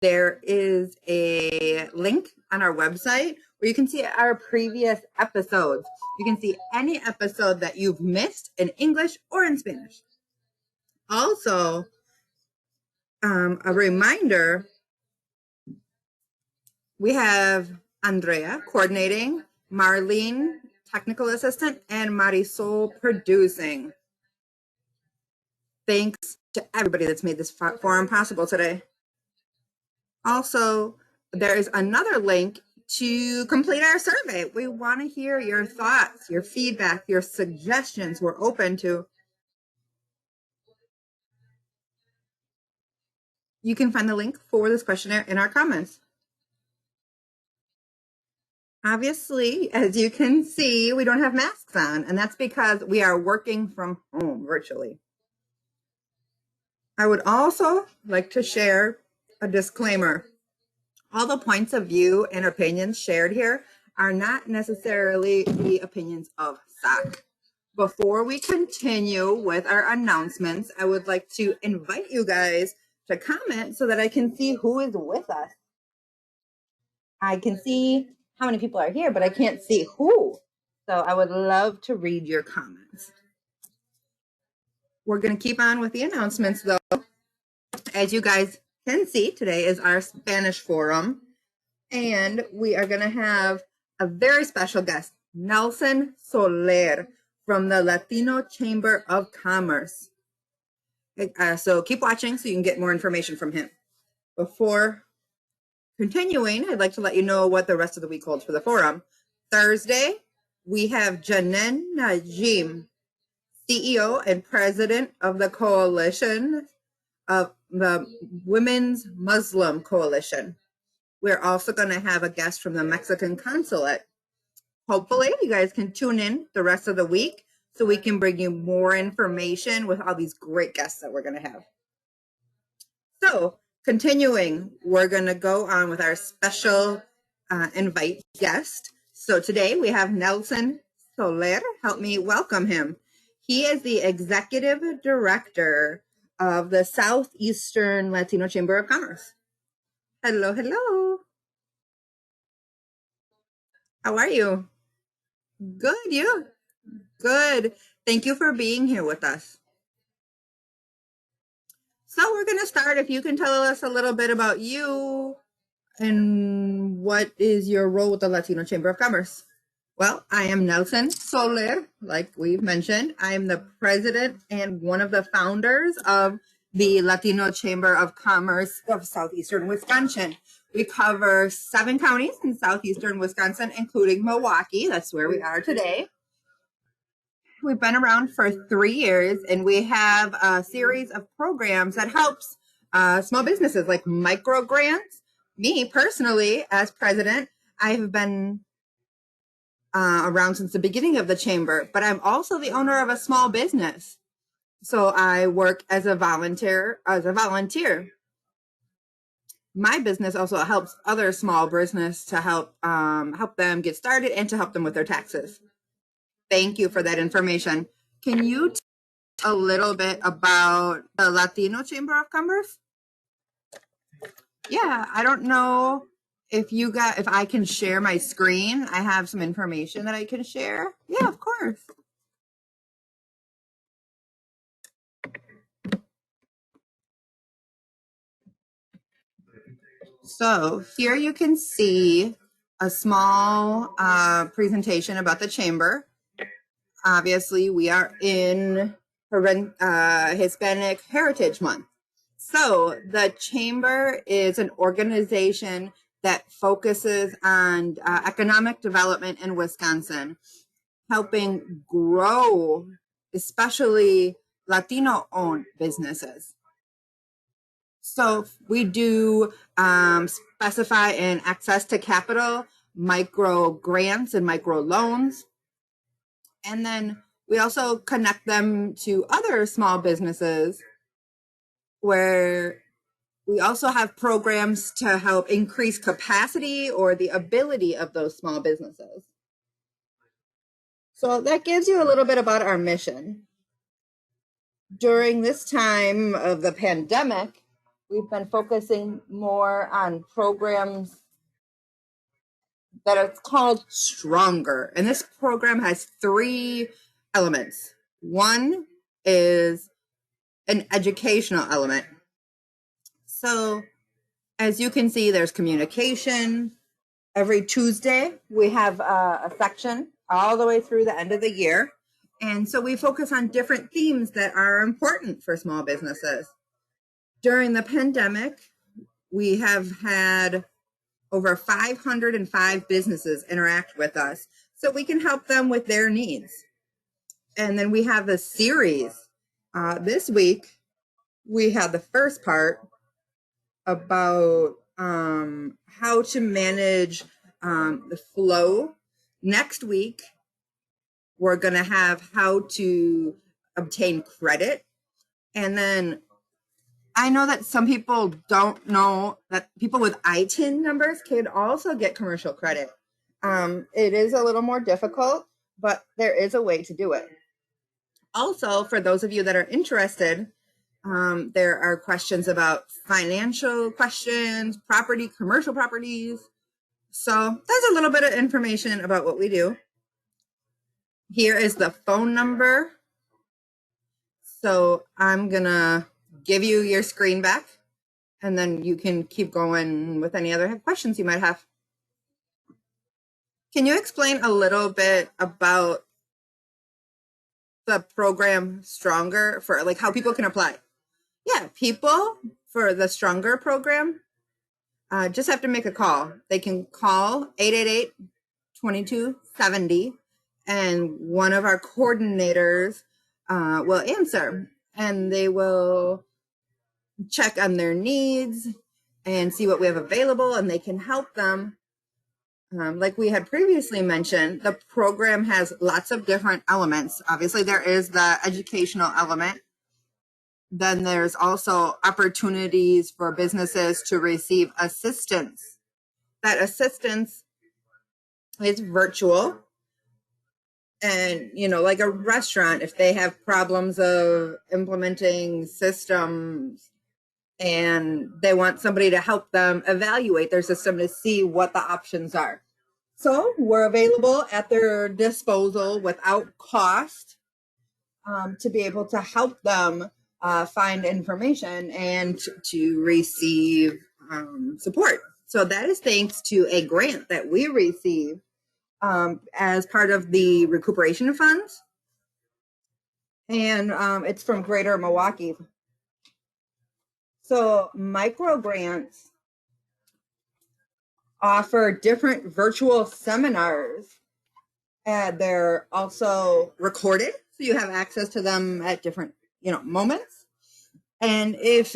there is a link on our website where you can see our previous episodes. You can see any episode that you've missed in English or in Spanish. Also, a reminder, we have Andrea coordinating, Marlene technical assistant, and Marisol producing. Thanks to everybody that's made this forum possible today. Also, there is another link to complete our survey. We want to hear your thoughts, your feedback, your suggestions. We're open to. You can find the link for this questionnaire in our comments. Obviously, as you can see, we don't have masks on, and that's because we are working from home virtually. I would also like to share a disclaimer. All the points of view and opinions shared here are not necessarily the opinions of SOC. Before we continue with our announcements, I would like to invite you guys to comment so that I can see who is with us. I can see how many people are here, but I can't see who. So I would love to read your comments. We're going to keep on with the announcements, though. As you guys can see, today is our Spanish forum, and we are going to have a very special guest, Nelson Soler from the Latino Chamber of Commerce. So keep watching so you can get more information from him. Before continuing, I'd like to let you know what the rest of the week holds for the forum. Thursday, we have Janen Najim, CEO and President of the Coalition of the Women's Muslim Coalition. We're also going to have a guest from the Mexican Consulate. Hopefully, you guys can tune in the rest of the week so we can bring you more information with all these great guests that we're going to have. So, continuing, we're going to go on with our special invite guest. So today we have Nelson Soler. Help me welcome him. He is the Executive Director of the Southeastern Latino Chamber of Commerce. Hello, hello. How are you? Good, you? Good. Thank you for being here with us. So we're going to start. If you can tell us a little bit about you and what is your role with the Latino Chamber of Commerce? Well, I am Nelson Soler, like we've mentioned. I am the president and one of the founders of the Latino Chamber of Commerce of Southeastern Wisconsin. We cover 7 counties in southeastern Wisconsin, including Milwaukee. That's where we are today. We've been around for 3 years, and we have a series of programs that helps small businesses like micro grants. Me personally, as president, I have been around since the beginning of the chamber, but I'm also the owner of a small business. So I work as a volunteer. My business also helps other small business to help them get started and to help them with their taxes. Thank you for that information. Can you tell a little bit about the Latino Chamber of Commerce? Yeah, I don't know if I can share my screen. I have some information that I can share. Yeah, of course. So here you can see a small presentation about the chamber. Obviously, we are in Hispanic Heritage Month. So the chamber is an organization that focuses on economic development in Wisconsin, helping grow especially Latino-owned businesses. So we do specify in access to capital, micro grants and micro loans. And then we also connect them to other small businesses where we also have programs to help increase capacity or the ability of those small businesses. So that gives you a little bit about our mission. During this time of the pandemic, we've been focusing more on programs that are called Stronger. And this program has 3 elements. One is an educational element. So as you can see, there's communication. Every Tuesday, we have a section all the way through the end of the year. And so we focus on different themes that are important for small businesses. During the pandemic, we have had over 505 businesses interact with us so we can help them with their needs. And then we have a series. This week, we had the first part about how to manage the flow. Next week, we're going to have how to obtain credit. And then I know that some people don't know that people with ITIN numbers can also get commercial credit. It is a little more difficult, but there is a way to do it. Also, for those of you that are interested, there are questions about financial questions, property, commercial properties. So that's a little bit of information about what we do. Here is the phone number. So I'm going to give you your screen back, and then you can keep going with any other questions you might have. Can you explain a little bit about the program Stronger for like how people can apply? Yeah, people for the Stronger program just have to make a call. They can call 888-2270, and one of our coordinators will answer, and they will check on their needs and see what we have available, and they can help them. Like we had previously mentioned, the program has lots of different elements. Obviously, there is the educational element. Then there's also opportunities for businesses to receive assistance. That assistance is virtual. And, you know, like a restaurant, if they have problems of implementing systems and they want somebody to help them evaluate their system to see what the options are. So we're available at their disposal without cost to be able to help them find information and to receive support. So that is thanks to a grant that we received as part of the recuperation funds. And it's from Greater Milwaukee. So micro grants offer different virtual seminars. They're also recorded, so you have access to them at different, moments. And if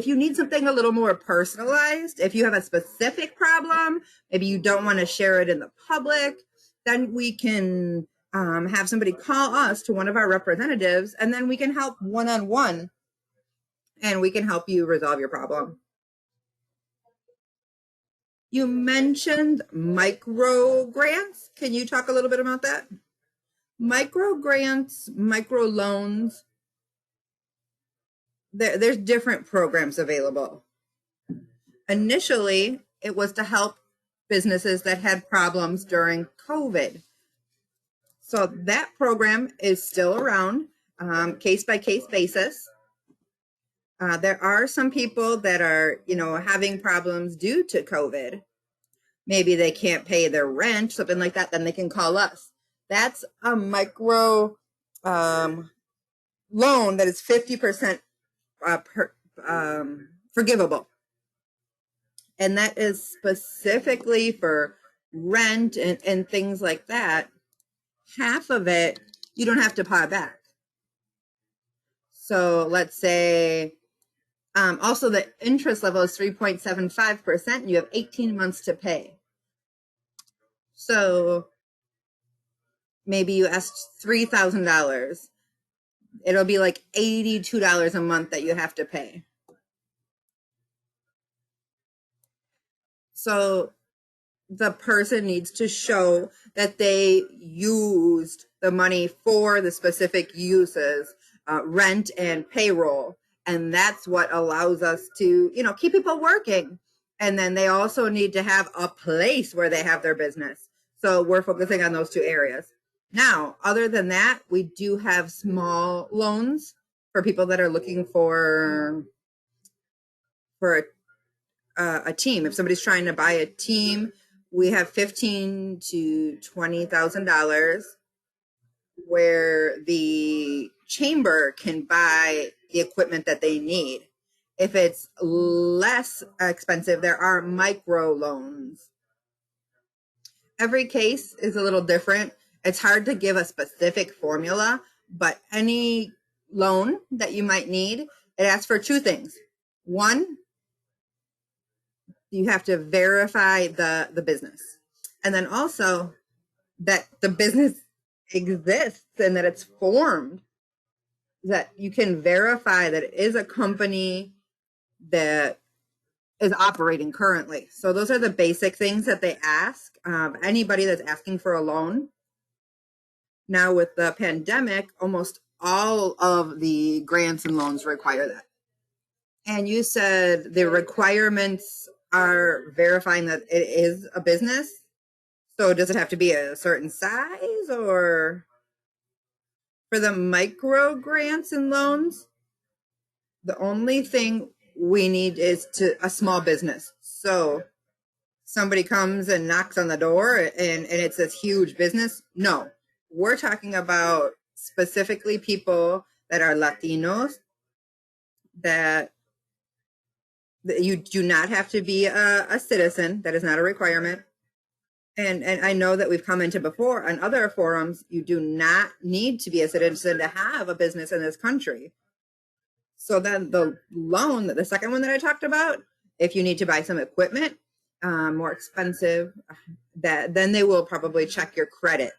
you need something a little more personalized, if you have a specific problem, maybe you don't want to share it in the public, then we can have somebody call us to one of our representatives, and then we can help one-on-one, and we can help you resolve your problem. You mentioned micro grants. Can you talk a little bit about that? Micro grants, micro loans, there's different programs available. Initially, it was to help businesses that had problems during COVID. So that program is still around, case-by-case basis. There are some people that are, having problems due to COVID. Maybe they can't pay their rent, something like that, then they can call us. That's a micro loan that is 50% forgivable. And that is specifically for rent and things like that. Half of it, you don't have to pay back. So let's say, also the interest level is 3.75%. You have 18 months to pay. So maybe you asked $3,000. It'll be like $82 a month that you have to pay. So the person needs to show that they used the money for the specific uses, rent and payroll. And that's what allows us to, keep people working. And then they also need to have a place where they have their business. So we're focusing on those two areas. Now, other than that, we do have small loans for people that are looking for a team. If somebody's trying to buy a team, we have $15,000 to $20,000 where the chamber can buy the equipment that they need. If it's less expensive, there are micro loans. Every case is a little different. It's hard to give a specific formula, but any loan that you might need, it asks for two things. One, you have to verify the business. And then also that the business exists and that it's formed, that you can verify that it is a company that is operating currently. So those are the basic things that they ask anybody that's asking for a loan. Now with the pandemic, almost all of the grants and loans require that. And you said the requirements are verifying that it is a business. So does it have to be a certain size, or for the micro grants and loans, the only thing we need is a small business. So somebody comes and knocks on the door and it's this huge business. No, we're talking about specifically people that are Latinos, that you do not have to be a citizen. That is not a requirement. And I know that we've commented before on other forums, you do not need to be a citizen to have a business in this country. So then the loan, the second one that I talked about, if you need to buy some equipment, more expensive, then they will probably check your credit.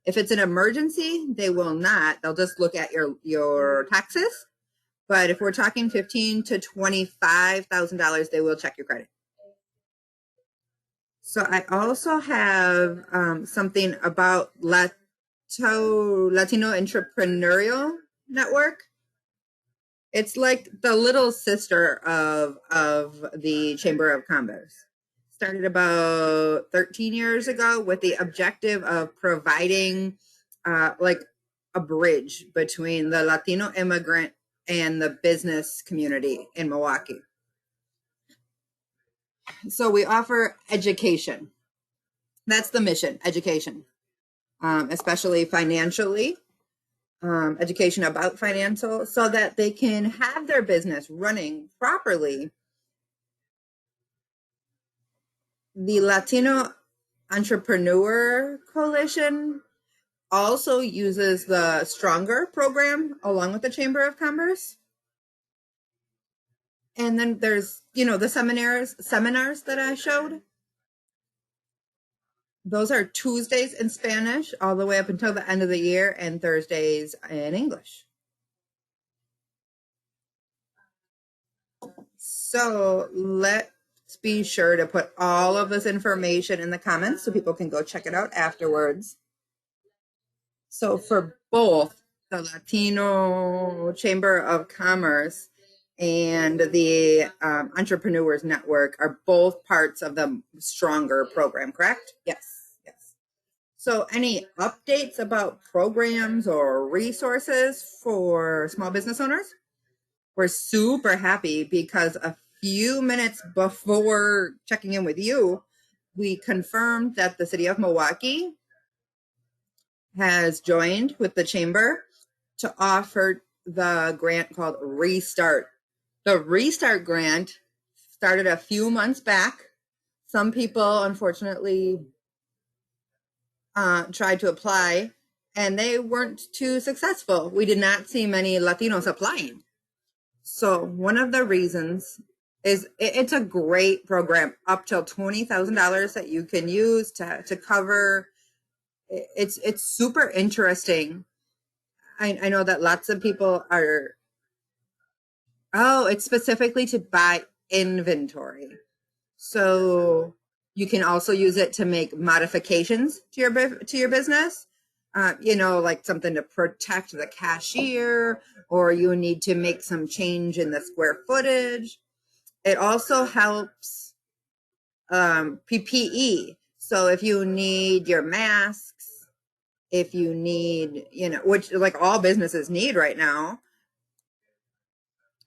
If it's an emergency, they will not. They'll just look at your taxes. But if we're talking $15,000 to $25,000, they will check your credit. So I also have something about Latino Entrepreneurial Network. It's like the little sister of the Chamber of Commerce. Started about 13 years ago with the objective of providing like a bridge between the Latino immigrant and the business community in Milwaukee. So we offer education. That's the mission, education, especially financially, education about financial, so that they can have their business running properly. The Latino Entrepreneur Coalition also uses the Stronger program along with the Chamber of Commerce. And then there's, the seminars that I showed. Those are Tuesdays in Spanish all the way up until the end of the year, and Thursdays in English. So let's be sure to put all of this information in the comments so people can go check it out afterwards. So for both the Latino Chamber of Commerce and the Entrepreneurs Network are both parts of the Stronger program, correct? Yes. So any updates about programs or resources for small business owners? We're super happy because a few minutes before checking in with you, we confirmed that the city of Milwaukee has joined with the chamber to offer the grant called Restart. The Restart grant started a few months back. Some people, unfortunately, tried to apply and they weren't too successful. We did not see many Latinos applying. So one of the reasons is it's a great program, up till $20,000 that you can use to cover. It's super interesting. I know that lots of people are, it's specifically to buy inventory. So you can also use it to make modifications to your business. like something to protect the cashier, or you need to make some change in the square footage. It also helps PPE. So if you need your masks, if you need, which like all businesses need right now,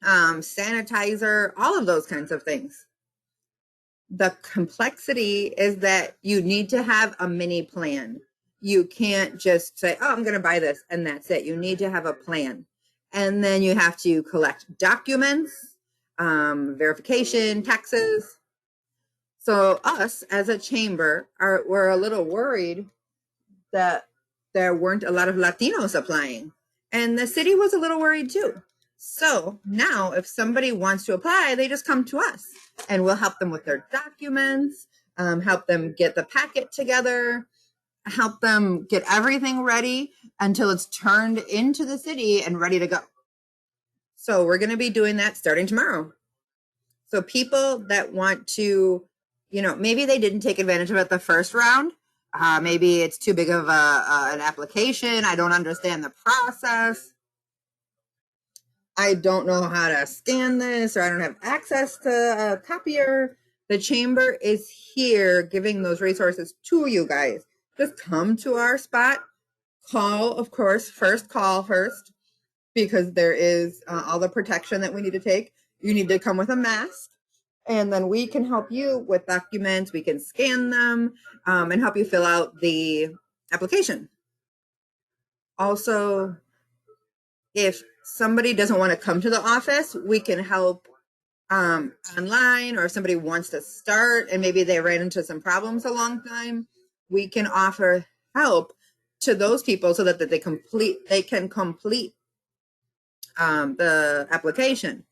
sanitizer, all of those kinds of things. The complexity is that you need to have a mini plan. You can't just say, oh, I'm going to buy this and that's it. You need to have a plan. And then you have to collect documents, verification, taxes. So us as a chamber we're a little worried that there weren't a lot of Latinos applying. And the city was a little worried too. So now if somebody wants to apply, they just come to us and we'll help them with their documents, help them get the packet together, help them get everything ready until it's turned into the city and ready to go. So we're going to be doing that starting tomorrow. So people that want to, maybe they didn't take advantage of it the first round. Maybe it's too big of an application. I don't understand the process. I don't know how to scan this, or I don't have access to a copier. The chamber is here giving those resources to you guys. Just come to our spot. Call, of course, call first, because there is all the protection that we need to take. You need to come with a mask, and then we can help you with documents. We can scan them and help you fill out the application. Also, if somebody doesn't want to come to the office, we can help online, or if somebody wants to start and maybe they ran into some problems a long time, we can offer help to those people so that they can complete the application.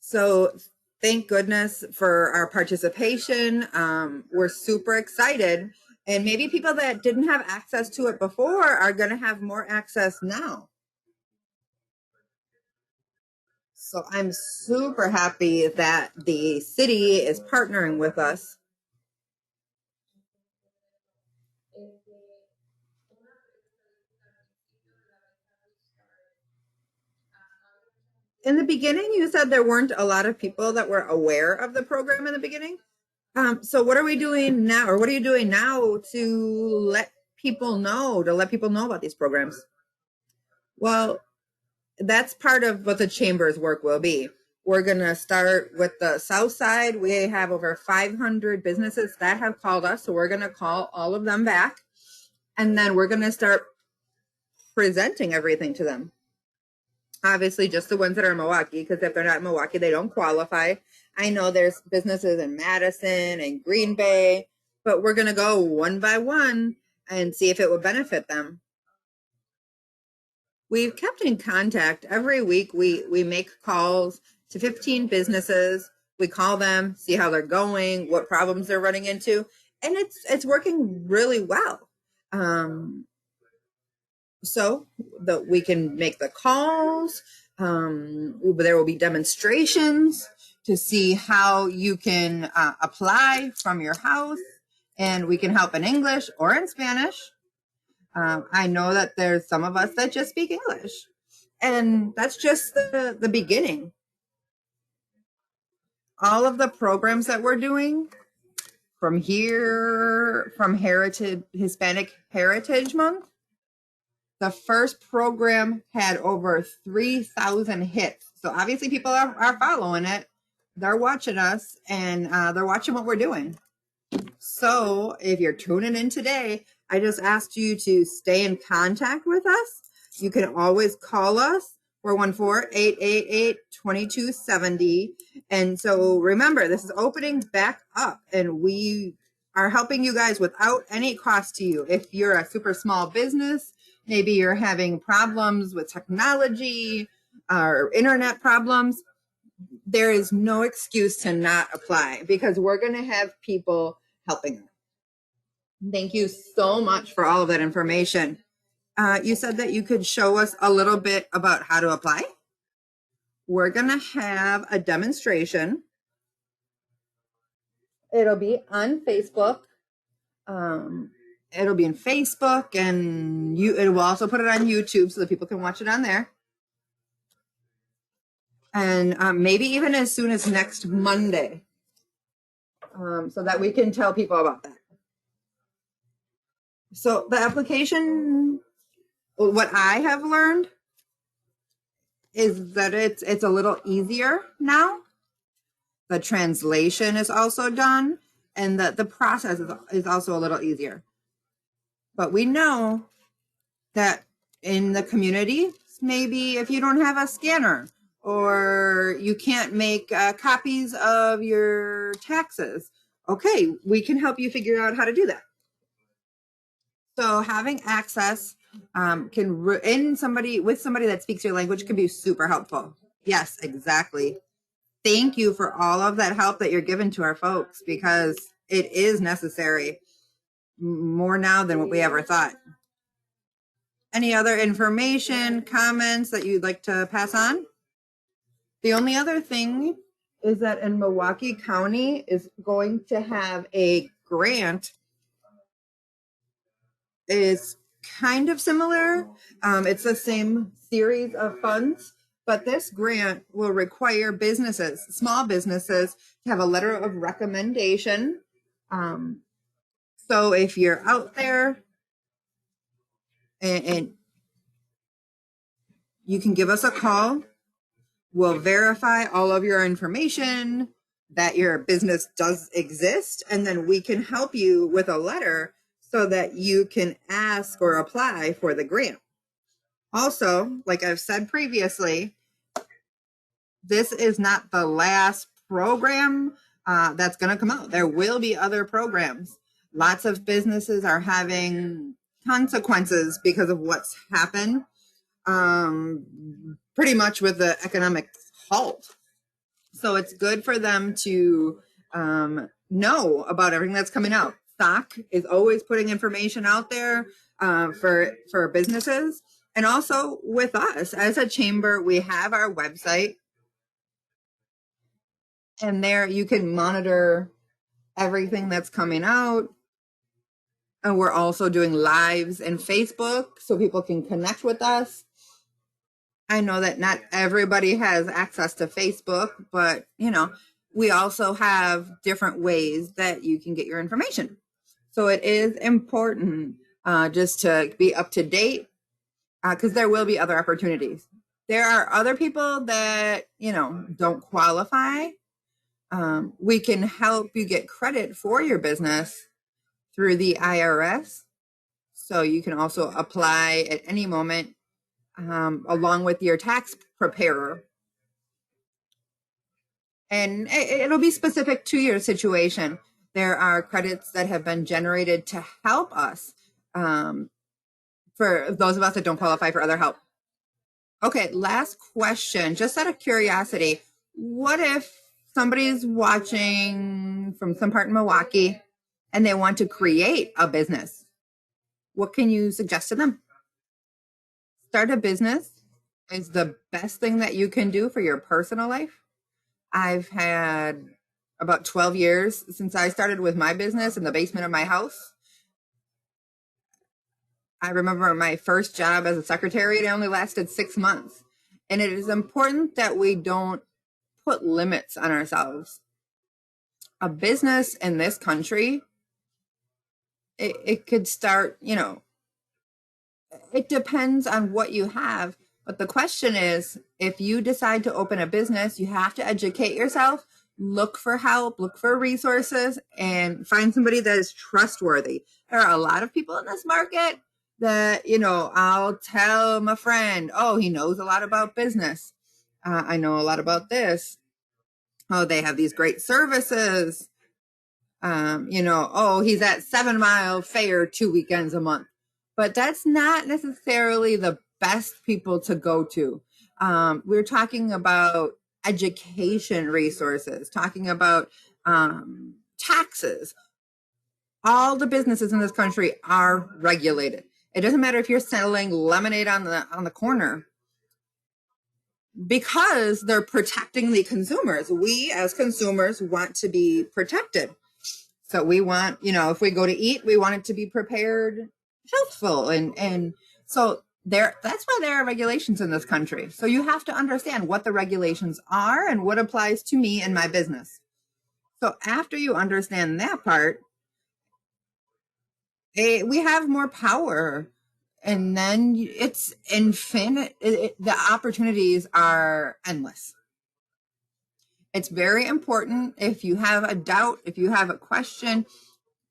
So thank goodness for our participation. We're super excited, and maybe people that didn't have access to it before are going to have more access now. So I'm super happy that the city is partnering with us. In the beginning, you said there weren't a lot of people that were aware of the program in the beginning. So what are we doing now, or what are you doing now to let people know about these programs? Well, that's part of what the chamber's work will be. We're going to start with the South Side. We have over 500 businesses that have called us, so we're going to call all of them back, and then we're going to start presenting everything to them. Obviously, just the ones that are in Milwaukee, because if they're not in Milwaukee, they don't qualify. I know there's businesses in Madison and Green Bay, but we're going to go one by one and see if it would benefit them. We've kept in contact every week. We make calls to 15 businesses. We call them, see how they're going, what problems they're running into, and it's working really well. So that we can make the calls. There will be demonstrations to see how you can apply from your house, and we can help in English or in Spanish. I know that there's some of us that just speak English, and that's just the beginning. All of the programs that we're doing from Hispanic Heritage Month, the first program had over 3,000 hits. So obviously people are following it. They're watching us, and they're watching what we're doing. So if you're tuning in today, I just asked you to stay in contact with us. You can always call us, 414-888-2270. And so remember, this is opening back up, and we are helping you guys without any cost to you. If you're a super small business, maybe you're having problems with technology or internet problems, there is no excuse to not apply, because we're going to have people helping us. Thank you so much for all of that information. You said that you could show us a little bit about how to apply. We're going to have a demonstration. It'll be on Facebook. It'll be in Facebook, and it will also put it on YouTube so that people can watch it on there. And maybe even as soon as next Monday, so that we can tell people about that. So the application, what I have learned is that it's a little easier now. The translation is also done, and the process is also a little easier. But we know that in the community, maybe if you don't have a scanner or you can't make copies of your taxes, okay, we can help you figure out how to do that. So having access with somebody that speaks your language can be super helpful. Yes, exactly. Thank you for all of that help that you're giving to our folks, because it is necessary more now than what we ever thought. Any other information, comments that you'd like to pass on? The only other thing is that in Milwaukee County is going to have a grant. Is kind of similar. It's the same series of funds, but this grant will require small businesses, to have a letter of recommendation. So if you're out there and you can give us a call, we'll verify all of your information that your business does exist, and then we can help you with a letter so that you can ask or apply for the grant. Also, like I've said previously, this is not the last program that's going to come out. There will be other programs. Lots of businesses are having consequences because of what's happened, pretty much with the economic halt. So it's good for them to know about everything that's coming out. SOC is always putting information out there for businesses. And also with us as a chamber, we have our website, and there you can monitor everything that's coming out. And we're also doing lives in Facebook so people can connect with us. I know that not everybody has access to Facebook, but we also have different ways that you can get your information. So it is important just to be up to date, because there will be other opportunities. There are other people that, don't qualify. We can help you get credit for your business through the IRS. So you can also apply at any moment along with your tax preparer. And it'll be specific to your situation. There are credits that have been generated to help us for those of us that don't qualify for other help. Okay, last question, just out of curiosity. What if somebody's watching from some part in Milwaukee and they want to create a business? What can you suggest to them? Start a business is the best thing that you can do for your personal life. I've had about 12 years since I started with my business in the basement of my house. I remember my first job as a secretary, it only lasted 6 months. And it is important that we don't put limits on ourselves. A business in this country, it could start, it depends on what you have. But the question is, if you decide to open a business, you have to educate yourself, look for help, look for resources, and find somebody that is trustworthy. There are a lot of people in this market that, I'll tell my friend, oh, he knows a lot about business. I know a lot about this. Oh, they have these great services. Oh, he's at 7 Mile Fair 2 weekends a month. But that's not necessarily the best people to go to. We're talking about education resources, talking about taxes. All the businesses in this country are regulated. It doesn't matter if you're selling lemonade on the corner, because they're protecting the consumers. We as consumers want to be protected. So we want, if we go to eat, we want it to be prepared healthful. And so that's why there are regulations in this country. So you have to understand what the regulations are and what applies to me and my business. So after you understand that part, we have more power, and then it's infinite. The opportunities are endless. It's very important. If you have a doubt, if you have a question,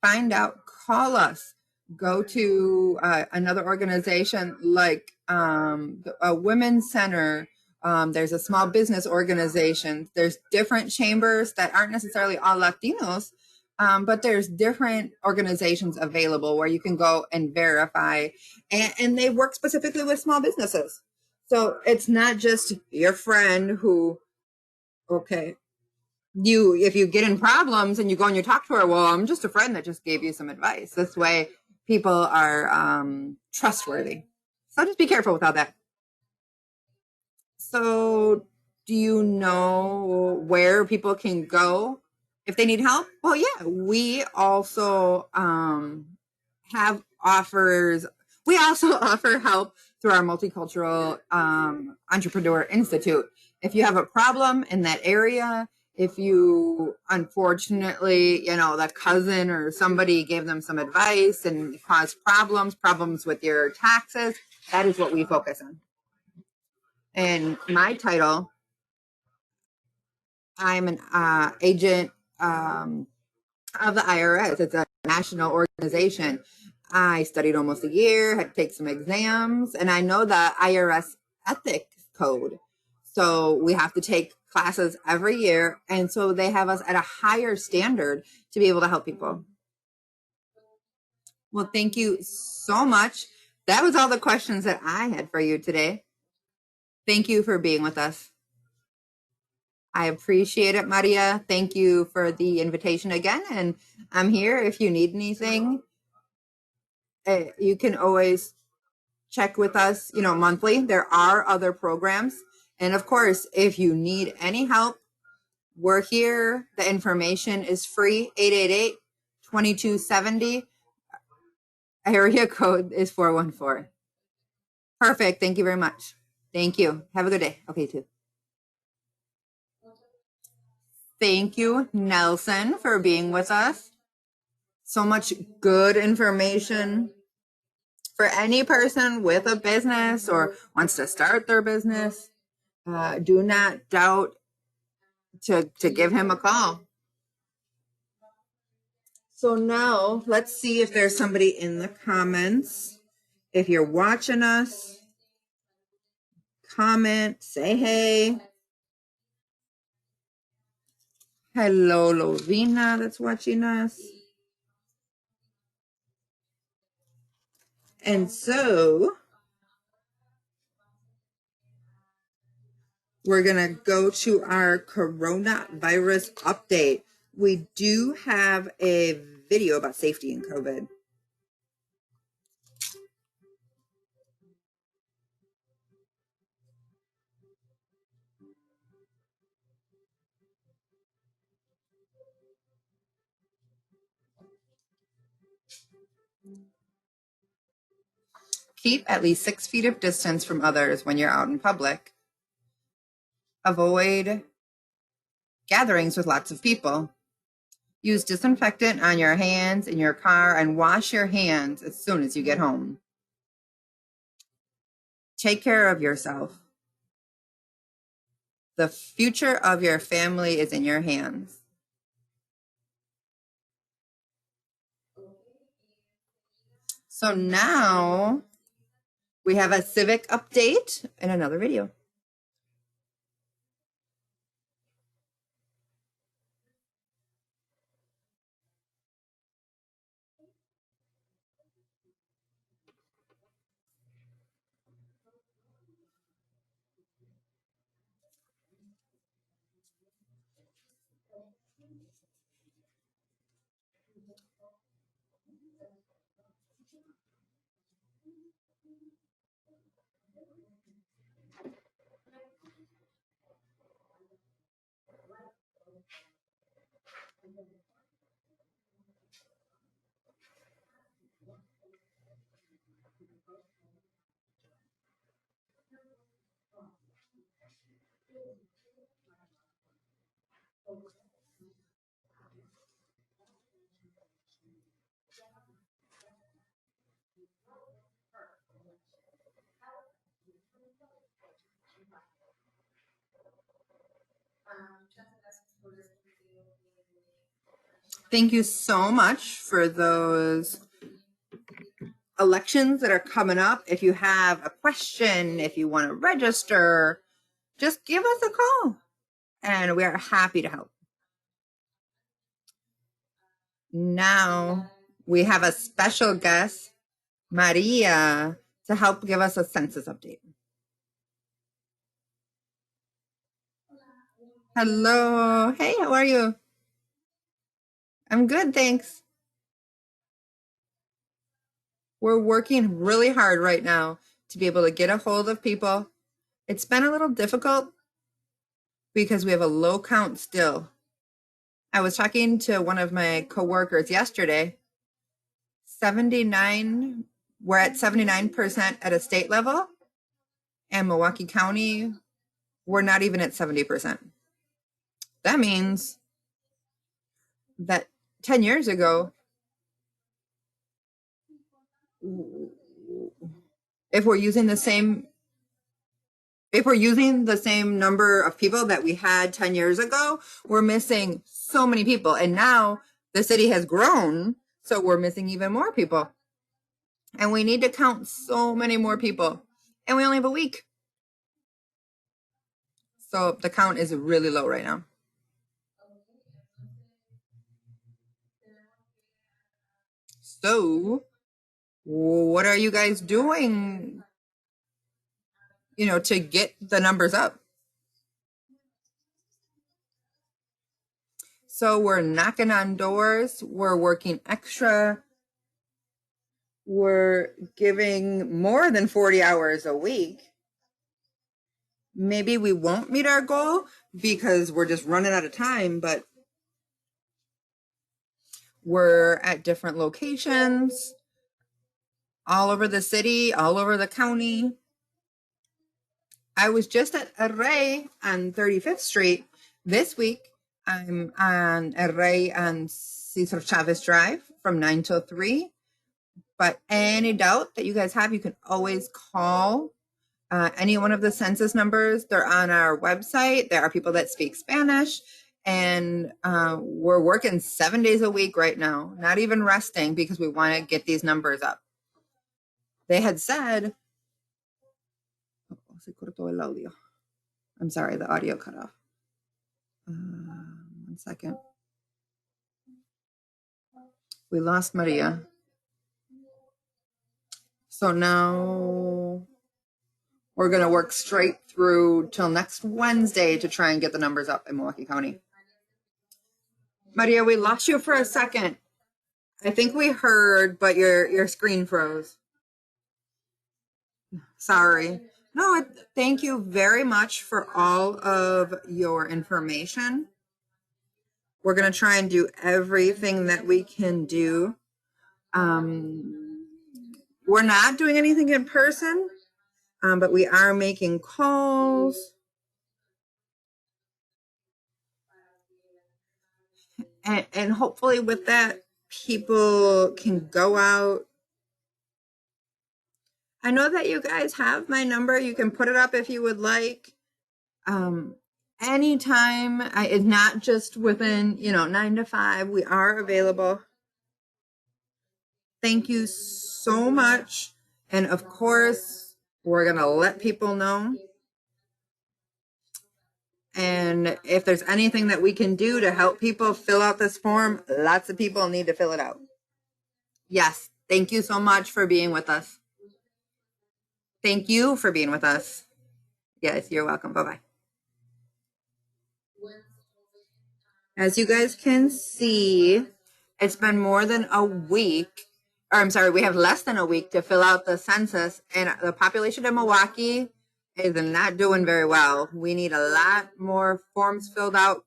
find out, call us, go to another organization like a women's center. There's a small business organization. There's different chambers that aren't necessarily all Latinos, but there's different organizations available where you can go and verify, and they work specifically with small businesses. So it's not just your friend who, okay, if you get in problems and you go and you talk to her, well, I'm just a friend that just gave you some advice. This way people are trustworthy. So just be careful with all that. So do you know where people can go if they need help? Well, yeah, we also have offers. We also offer help through our Multicultural Entrepreneur Institute. If you have a problem in that area, if you unfortunately, the cousin or somebody gave them some advice and caused problems with your taxes, that is what we focus on. And my title, I'm an agent of the IRS. It's a national organization. I studied almost a year, had to take some exams, and I know the IRS ethics code. So we have to take classes every year. And so they have us at a higher standard to be able to help people. Well, thank you so much. That was all the questions that I had for you today. Thank you for being with us. I appreciate it, Maria. Thank you for the invitation again. And I'm here if you need anything. You can always check with us, monthly. There are other programs. And of course, if you need any help, we're here. The information is free. 888-2270. Area code is 414. Perfect. Thank you very much. Thank you. Have a good day. Okay, too. Thank you, Nelson, for being with us. So much good information for any person with a business or wants to start their business. Do not doubt to give him a call. So now let's see if there's somebody in the comments. If you're watching us, comment, say hey. Hello, Lovina, that's watching us. And so we're going to go to our coronavirus update. We do have a video about safety in COVID. Keep at least 6 feet of distance from others when you're out in public. Avoid gatherings with lots of people. Use disinfectant on your hands in your car and wash your hands as soon as you get home. Take care of yourself. The future of your family is in your hands. So now we have a civic update and another video. Thank you so much for those elections that are coming up. If you have a question, if you want to register, just give us a call and we are happy to help. Now we have a special guest, Maria, to help give us a census update. Hello. Hey, how are you? I'm good, thanks. We're working really hard right now to be able to get a hold of people. It's been a little difficult because we have a low count still. I was talking to one of my coworkers yesterday. 79, we're at 79% at a state level, and Milwaukee County, we're not even at 70%. That means that 10 years ago, if we're using the same number of people that we had 10 years ago, we're missing so many people. And now the city has grown, so we're missing even more people. And we need to count so many more people. And we only have a week. So the count is really low right now. So what are you guys doing, to get the numbers up? So we're knocking on doors. We're working extra. We're giving more than 40 hours a week. Maybe we won't meet our goal because we're just running out of time, but we're at different locations all over the city, all over the county. I was just at Array on 35th Street this week. I'm on Array on Cesar Chavez Drive from 9 till 3. But any doubt that you guys have, you can always call any one of the census numbers. They're on our website. There are people that speak Spanish. And we're working 7 days a week right now, not even resting, because we want to get these numbers up. They had said, I'm sorry, the audio cut off. 1 second. We lost Maria. So now we're going to work straight through till next Wednesday to try and get the numbers up in Milwaukee County. Maria, we lost you for a second. I think we heard, but your screen froze. Sorry. No, thank you very much for all of your information. We're going to try and do everything that we can do. We're not doing anything in person, but we are making calls. And hopefully with that, people can go out. I know that you guys have my number. You can put it up if you would like. Anytime. It's not just within, 9 to 5. We are available. Thank you so much. And of course, we're going to let people know. And if there's anything that we can do to help people fill out this form, lots of people need to fill it out. Yes. Thank you so much for being with us. Thank you for being with us. Yes, you're welcome. Bye-bye. As you guys can see, it's been more than a week. Or I'm sorry, we have less than a week to fill out the census. And the population in Milwaukee is not doing very well. We need a lot more forms filled out,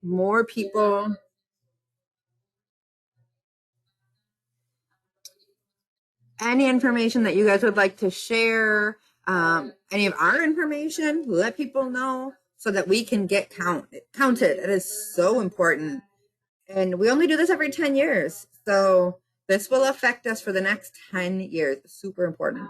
more people. Any information that you guys would like to share, any of our information, let people know. so that we can get counted. It is so important. And we only do this every 10 years. So this will affect us for the next 10 years. Super important.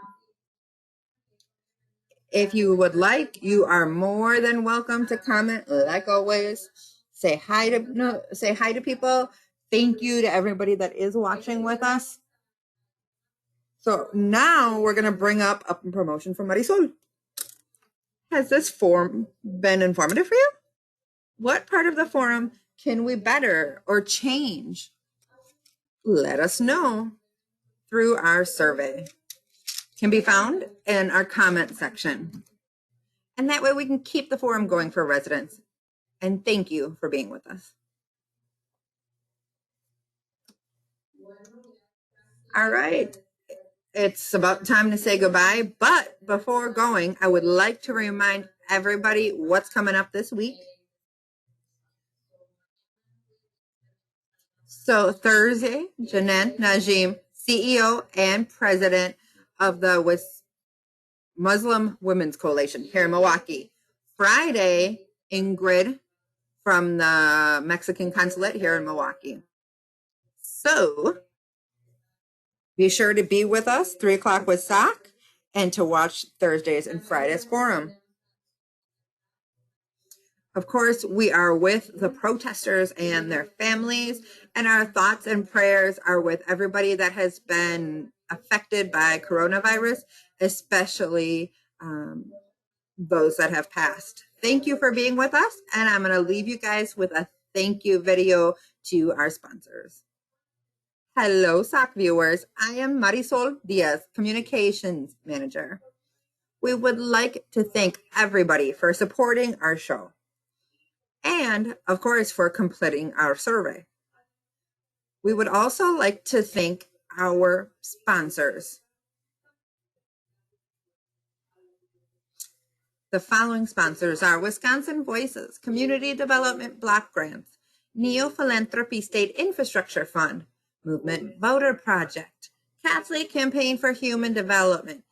If you would like, you are more than welcome to comment. Like always, say hi to people. Thank you to everybody that is watching with us. So now we're going to bring up a promotion from Marisol. Has this forum been informative for you? What part of the forum can we better or change? Let us know through our survey. Can be found in our comment section. And that way we can keep the forum going for residents. And thank you for being with us. All right. It's about time to say goodbye. But before going, I would like to remind everybody what's coming up this week. So Thursday, Janet Najim, CEO and president of the Muslim Women's Coalition here in Milwaukee. Friday, Ingrid from the Mexican consulate here in Milwaukee. So be sure to be with us 3 o'clock with SOC and to watch Thursdays and Fridays forum. Of course, we are with the protesters and their families, and our thoughts and prayers are with everybody that has been affected by coronavirus, especially those that have passed. Thank you for being with us, and I'm going to leave you guys with a thank you video to our sponsors. Hello, SOC viewers. I am Marisol Diaz, Communications Manager. We would like to thank everybody for supporting our show and, of course, for completing our survey. We would also like to thank our sponsors. The following sponsors are Wisconsin Voices, Community Development Block Grants, Neo Philanthropy State Infrastructure Fund, Movement Voter Project, Catholic Campaign for Human Development,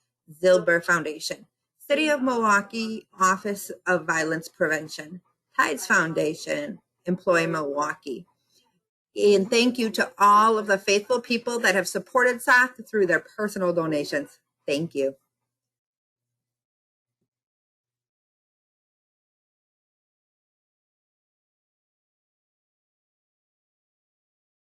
Zilber Foundation, City of Milwaukee Office of Violence Prevention, Tides Foundation, Employ Milwaukee. And thank you to all of the faithful people that have supported SOC through their personal donations. Thank you.